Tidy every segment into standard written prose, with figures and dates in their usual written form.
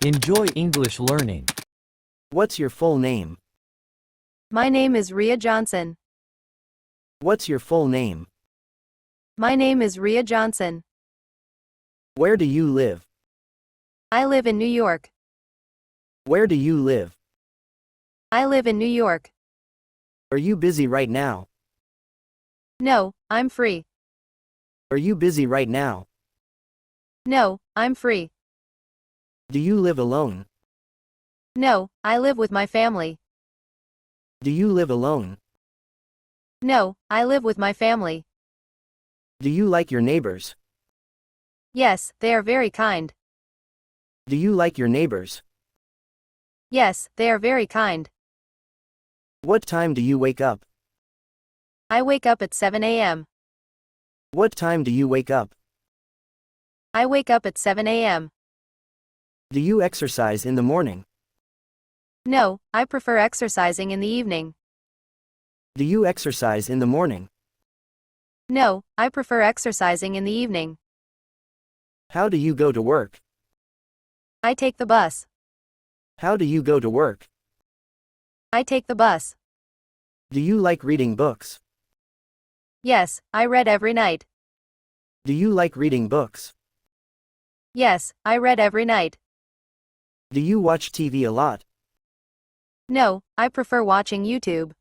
Enjoy English learning. What's your full name? My name is Rhea Johnson. What's your full name? My name is Rhea Johnson. Where do you live? I live in New York. Where do you live? I live in New York. Are you busy right now? No, I'm free. Are you busy right now? No, I'm free. Do you live alone? No, I live with my family. Do you live alone? No, I live with my family. Do you like your neighbors? Yes, they are very kind. Do you like your neighbors? Yes, they are very kind. What time do you wake up? I wake up at 7 a.m. What time do you wake up? I wake up at 7 a.m. Do you exercise in the morning? No, I prefer exercising in the evening. Do you exercise in the morning? No, I prefer exercising in the evening. How do you go to work? I take the bus. How do you go to work? I take the bus. Do you like reading books? Yes, I read every night. Do you like reading books? Yes, I read every night. Do you watch TV a lot? No, I prefer watching YouTube.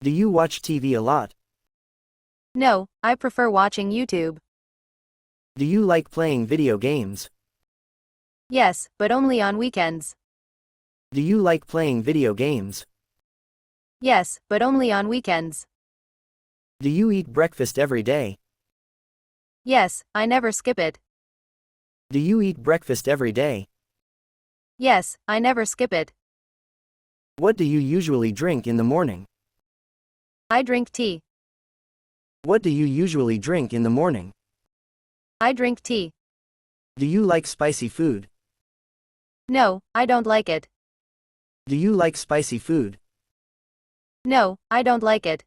Do you watch TV a lot? No, I prefer watching YouTube. Do you like playing video games? Yes, but only on weekends. Do you like playing video games? Yes, but only on weekends. Do you eat breakfast every day? Yes, I never skip it. Do you eat breakfast every day? Yes, I never skip it. What do you usually drink in the morning? I drink tea. What do you usually drink in the morning? I drink tea. Do you like spicy food? No, I don't like it. Do you like spicy food? No, I don't like it.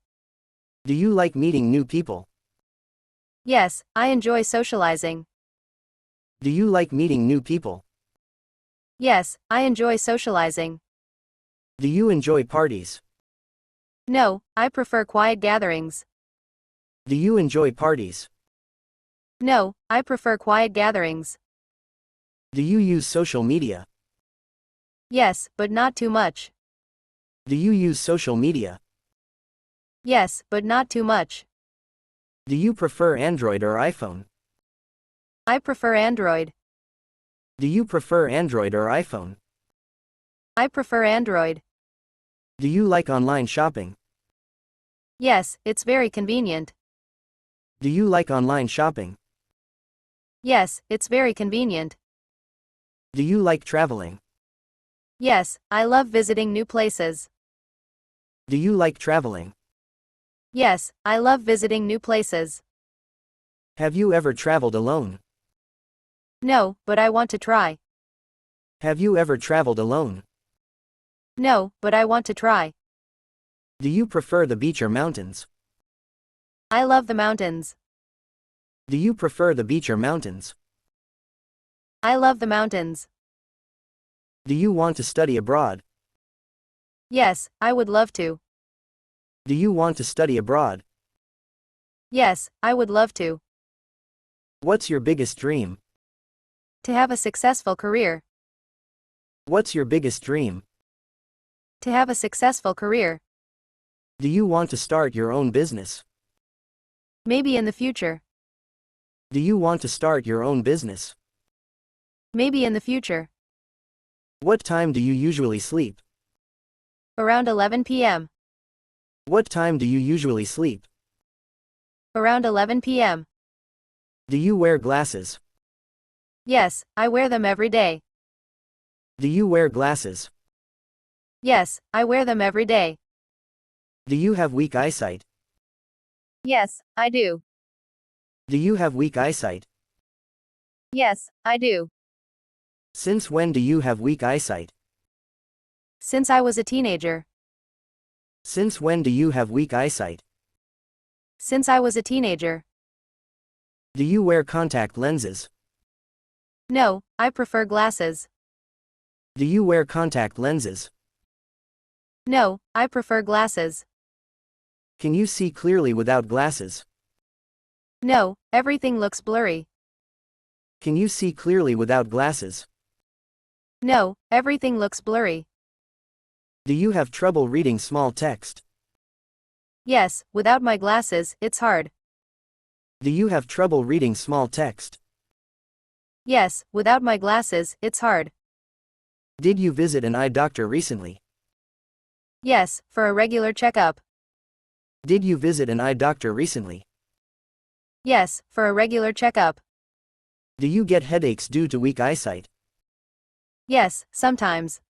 Do you like meeting new people? Yes, I enjoy socializing. Do you like meeting new people? Yes, I enjoy socializing. Do you enjoy parties? No, I prefer quiet gatherings. Do you enjoy parties? No, I prefer quiet gatherings. Do you use social media? Yes, but not too much. Do you use social media? Yes, but not too much. Do you prefer Android or iPhone? I prefer Android. Do you prefer Android or iPhone? I prefer Android. Do you like online shopping? Yes, it's very convenient. Do you like online shopping? Yes, it's very convenient. Do you like traveling? Yes, I love visiting new places. Do you like traveling? Yes, I love visiting new places. Have you ever traveled alone? No, but I want to try. Have you ever traveled alone? No, but I want to try. Do you prefer the beach or mountains? I love the mountains. Do you prefer the beach or mountains? I love the mountains. Do you want to study abroad? Yes, I would love to. Do you want to study abroad? Yes, I would love to. What's your biggest dream? To have a successful career. What's your biggest dream? To have a successful career. Do you want to start your own business? Maybe in the future. Do you want to start your own business? Maybe in the future. What time do you usually sleep? Around 11 p.m. What time do you usually sleep? Around 11 p.m. Do you wear glasses? Yes, I wear them every day. Do you wear glasses? Yes, I wear them every day. Do you have weak eyesight? Yes, I do. Do you have weak eyesight? Yes, I do. Since when do you have weak eyesight? Since I was a teenager. Since when do you have weak eyesight? Since I was a teenager. Do you wear contact lenses? No, I prefer glasses. Do you wear contact lenses? No, I prefer glasses. Can you see clearly without glasses? No, everything looks blurry. Can you see clearly without glasses? No, everything looks blurry. Do you have trouble reading small text? Yes, without my glasses, it's hard. Do you have trouble reading small text? Yes, without my glasses, it's hard. Did you visit an eye doctor recently? Yes, for a regular checkup. Did you visit an eye doctor recently? Yes, for a regular checkup. Do you get headaches due to weak eyesight? Yes, sometimes.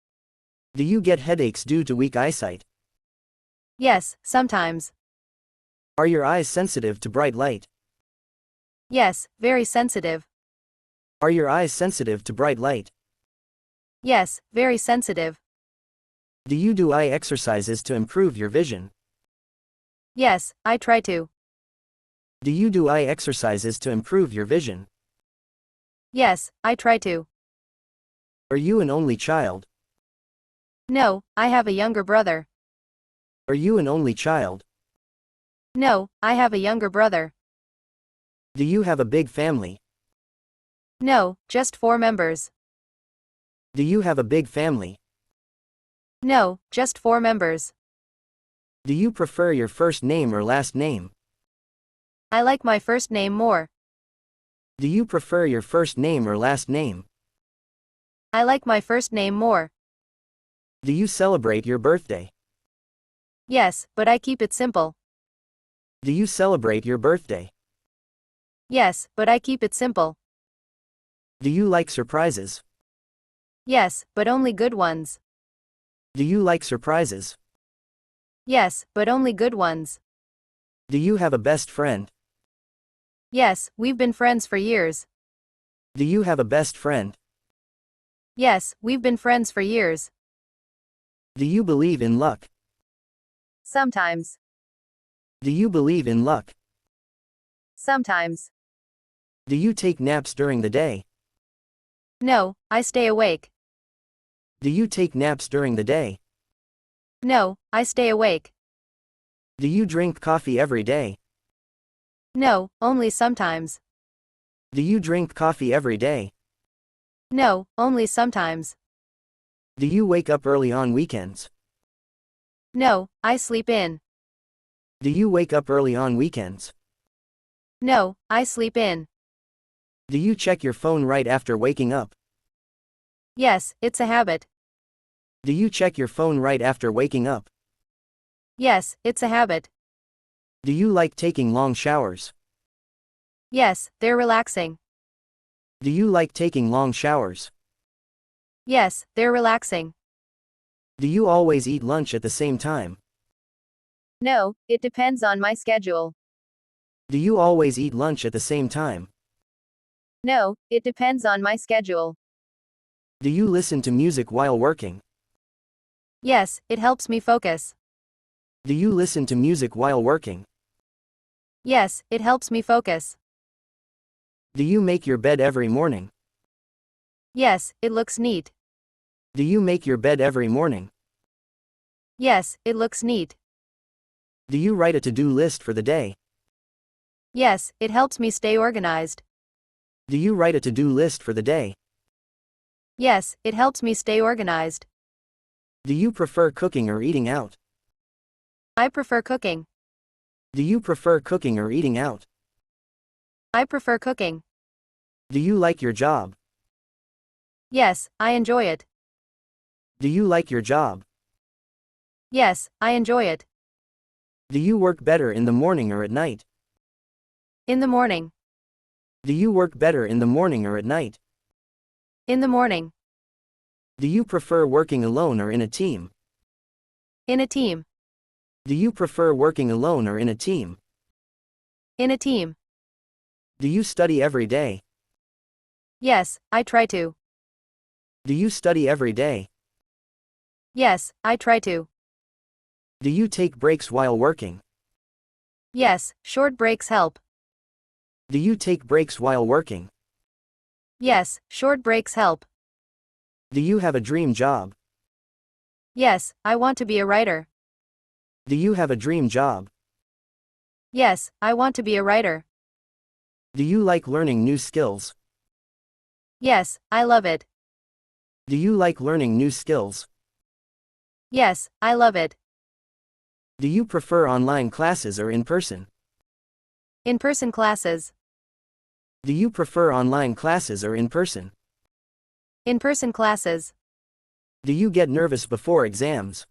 Do you get headaches due to weak eyesight? Yes, sometimes. Are your eyes sensitive to bright light? Yes, very sensitive. Are your eyes sensitive to bright light? Yes, very sensitive. Do you do eye exercises to improve your vision? Yes, I try to. Do you do eye exercises to improve your vision? Yes, I try to. Are you an only child? No, I have a younger brother. Are you an only child? No, I have a younger brother. Do you have a big family? No, just 4 members. Do you have a big family? No, just 4 members. Do you prefer your first name or last name? I like my first name more. Do you prefer your first name or last name? I like my first name more. Do you celebrate your birthday? Yes, but I keep it simple. Do you celebrate your birthday? Yes, but I keep it simple. Do you like surprises? Yes, but only good ones. Do you like surprises? Yes, but only good ones. Do you have a best friend? Yes, we've been friends for years. Do you have a best friend? Yes, we've been friends for years. Do you believe in luck? Sometimes. Do you believe in luck? Sometimes. Do you take naps during the day? No, I stay awake. Do you take naps during the day? No, I stay awake. Do you drink coffee every day? No, only sometimes. Do you drink coffee every day? No, only sometimes. Do you wake up early on weekends? No, I sleep in. Do you wake up early on weekends? No, I sleep in. Do you check your phone right after waking up? Yes, it's a habit. Do you check your phone right after waking up? Yes, it's a habit. Do you like taking long showers? Yes, they're relaxing. Do you like taking long showers? Yes, they're relaxing. Do you always eat lunch at the same time? No, it depends on my schedule. Do you always eat lunch at the same time? No, it depends on my schedule. Do you listen to music while working? Yes, it helps me focus. Do you listen to music while working? Yes, it helps me focus. Do you make your bed every morning? Yes, it looks neat. Do you make your bed every morning? Yes, it looks neat. Do you write a to-do list for the day? Yes, it helps me stay organized. Do you write a to-do list for the day? Yes, it helps me stay organized. Do you prefer cooking or eating out? I prefer cooking. Do you prefer cooking or eating out? I prefer cooking. Do you like your job? Yes, I enjoy it. Do you like your job? Yes, I enjoy it. Do you work better in the morning or at night? In the morning. Do you work better in the morning or at night? In the morning. Do you prefer working alone or in a team? In a team. Do you prefer working alone or in a team? In a team. Do you study every day? Yes, I try to. Do you study every day? Yes, I try to. Do you take breaks while working? Yes, short breaks help. Do you take breaks while working? Yes, short breaks help. Do you have a dream job? Yes, I want to be a writer. Do you have a dream job? Yes, I want to be a writer. Do you like learning new skills? Yes, I love it. Do you like learning new skills? Yes, I love it. Do you prefer online classes or in person? In-person classes. Do you prefer online classes or in person? In-person classes. Do you get nervous before exams?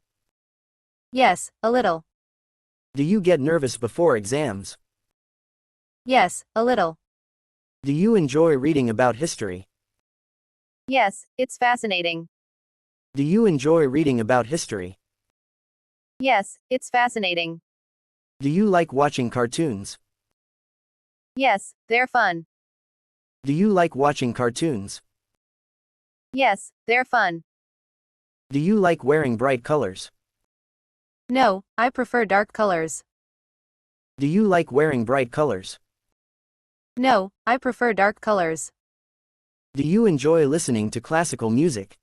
Yes, a little. Do you get nervous before exams? Yes, a little. Do you enjoy reading about history? Yes, it's fascinating. Do you enjoy reading about history? Yes, it's fascinating. Do you like watching cartoons? Yes, they're fun. Do you like watching cartoons? Yes, they're fun. Do you like wearing bright colors? No, I prefer dark colors. Do you like wearing bright colors? No, I prefer dark colors. Do you enjoy listening to classical music?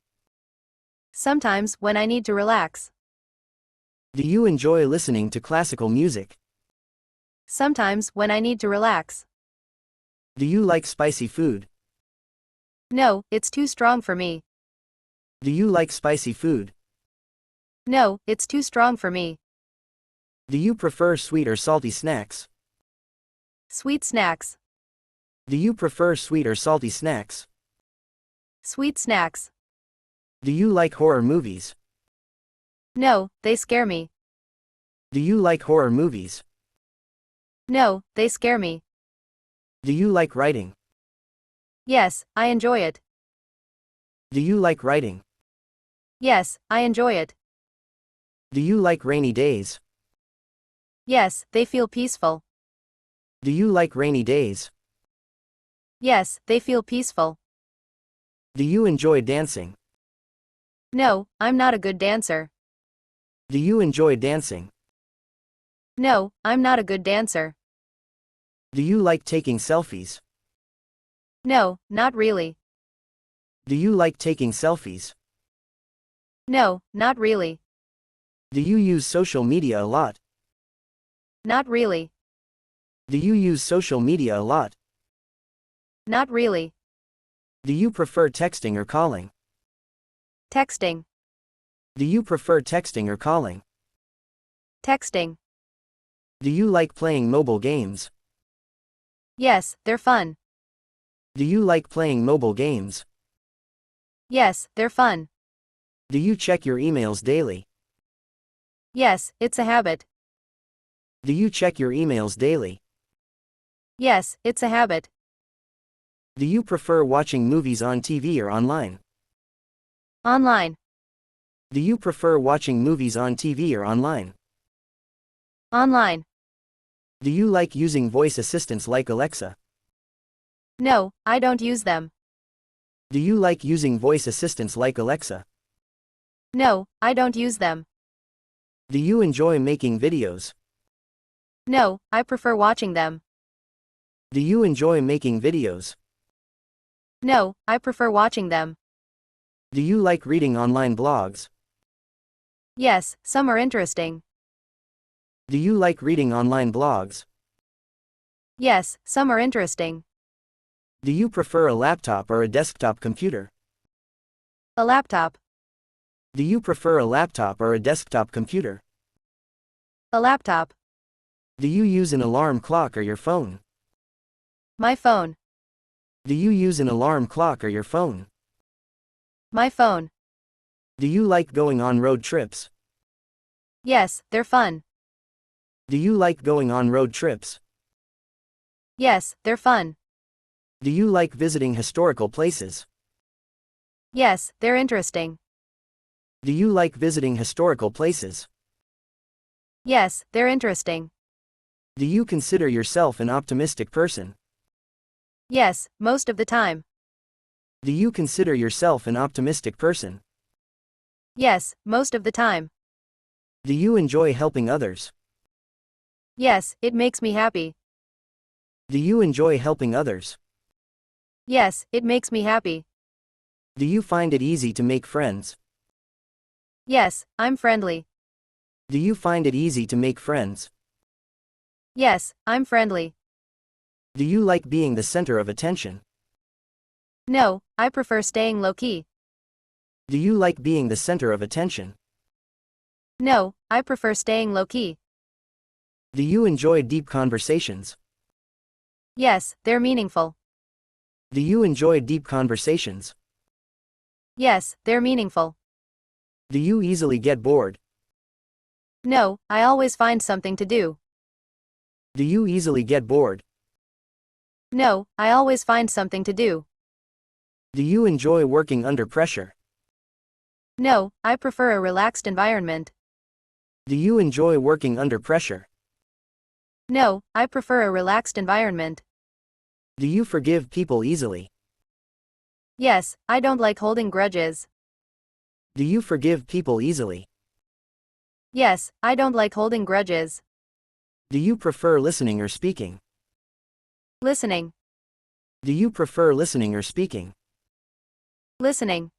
Sometimes, when I need to relax. Do you enjoy listening to classical music? Sometimes, when I need to relax. Do you like spicy food? No, it's too strong for me. Do you like spicy food? No, it's too strong for me. Do you prefer sweet or salty snacks? Sweet snacks. Do you prefer sweet or salty snacks? Sweet snacks. Do you like horror movies? No, they scare me. Do you like horror movies? No, they scare me. Do you like writing? Yes, I enjoy it. Do you like writing? Yes, I enjoy it. Do you like rainy days? Yes, they feel peaceful. Do you like rainy days? Yes, they feel peaceful. Do you enjoy dancing? No, I'm not a good dancer. Do you enjoy dancing? No, I'm not a good dancer. Do you like taking selfies? No, not really. Do you like taking selfies? No, not really. Do you use social media a lot? Not really. Do you use social media a lot? Not really. Do you prefer texting or calling? Texting. Do you prefer texting or calling? Texting. Do you like playing mobile games? Yes, they're fun. Do you like playing mobile games? Yes, they're fun. Do you check your emails daily? Yes, it's a habit. Do you check your emails daily? Yes, it's a habit. Do you prefer watching movies on TV or online? Online. Do you prefer watching movies on TV or online? Online. Do you like using voice assistants like Alexa? No, I don't use them. Do you like using voice assistants like Alexa? No, I don't use them. Do you enjoy making videos? No, I prefer watching them. Do you enjoy making videos? No, I prefer watching them. Do you like reading online blogs? Yes, some are interesting. Do you like reading online blogs? Yes, some are interesting. Do you prefer a laptop or a desktop computer? A laptop. Do you prefer a laptop or a desktop computer? A laptop. Do you use an alarm clock or your phone? My phone. Do you use an alarm clock or your phone? My phone. Do you like going on road trips? Yes, they're fun. Do you like going on road trips? Yes, they're fun. Do you like visiting historical places? Yes, they're interesting. Do you like visiting historical places? Yes, they're interesting. Do you consider yourself an optimistic person? Yes, most of the time. Do you consider yourself an optimistic person? Yes, most of the time. Do you enjoy helping others? Yes, it makes me happy. Do you enjoy helping others? Yes, it makes me happy. Do you find it easy to make friends? Yes, I'm friendly. Do you find it easy to make friends? Yes, I'm friendly. Do you like being the center of attention? No, I prefer staying low-key. Do you like being the center of attention? No, I prefer staying low-key. Do you enjoy deep conversations? Yes, they're meaningful. Do you enjoy deep conversations? Yes, they're meaningful. Do you easily get bored? No, I always find something to do. Do you easily get bored? No, I always find something to do. Do you enjoy working under pressure? No, I prefer a relaxed environment. Do you enjoy working under pressure? No, I prefer a relaxed environment. Do you forgive people easily? Yes, I don't like holding grudges. Do you forgive people easily? Yes, I don't like holding grudges. Do you prefer listening or speaking? Listening. Do you prefer listening or speaking? Listening.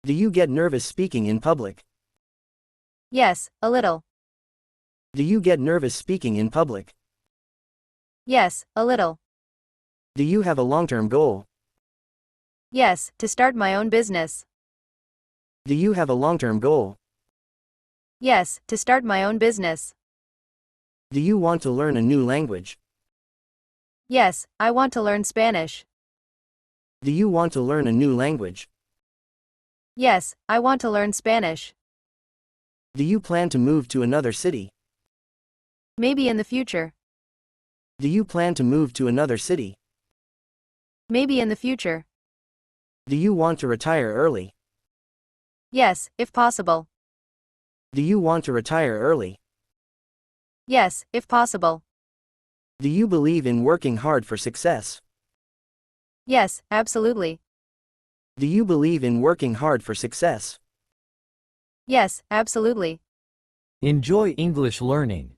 Do you get nervous speaking in public? Yes, a little. Do you get nervous speaking in public? Yes, a little. Do you have a long-term goal? Yes, to start my own business. Do you have a long-term goal? Yes, to start my own business. Do you want to learn a new language? Yes, I want to learn Spanish. Do you want to learn a new language? Yes, I want to learn Spanish. Do you plan to move to another city? Maybe in the future. Do you plan to move to another city? Maybe in the future. Do you want to retire early? Yes, if possible. Do you want to retire early? Yes, if possible. Do you believe in working hard for success? Yes, absolutely. Do you believe in working hard for success? Yes, absolutely. Enjoy English learning.